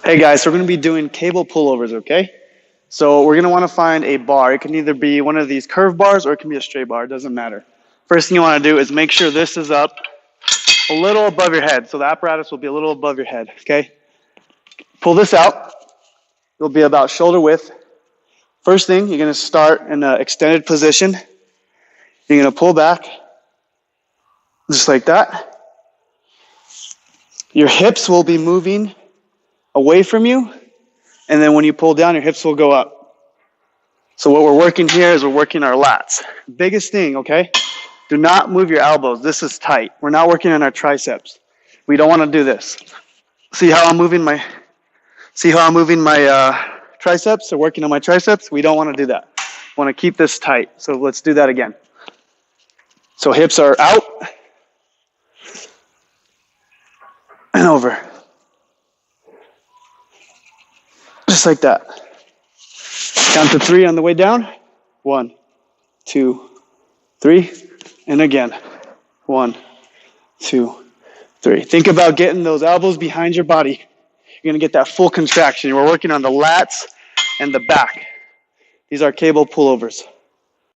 Hey guys, so we're going to be doing cable pullovers, okay? So we're going to want to find a bar. It can either be one of these curved bars or it can be a straight bar. It doesn't matter. First thing you want to do is make sure this is up a little above your head. So the apparatus will be a little above your head, okay? Pull this out. It'll be about shoulder width. First thing, you're going to start in an extended position. You're going to pull back, just like that. Your hips will be moving away from you, and then when you pull down, your hips will go up. So what we're working here is we're working our lats. Biggest thing, okay? Do not move your elbows. This is tight. We're not working on our triceps. We don't want to do this. See how I'm moving my triceps? Or working on my triceps? We don't want to do that. We want to keep this tight. So let's do that again. So hips are out and over. Just like that. Count to 3 on the way down. 1, 2, 3. And again. 1, 2, 3. Think about getting those elbows behind your body. You're going to get that full contraction. We're working on the lats and the back. These are cable pullovers.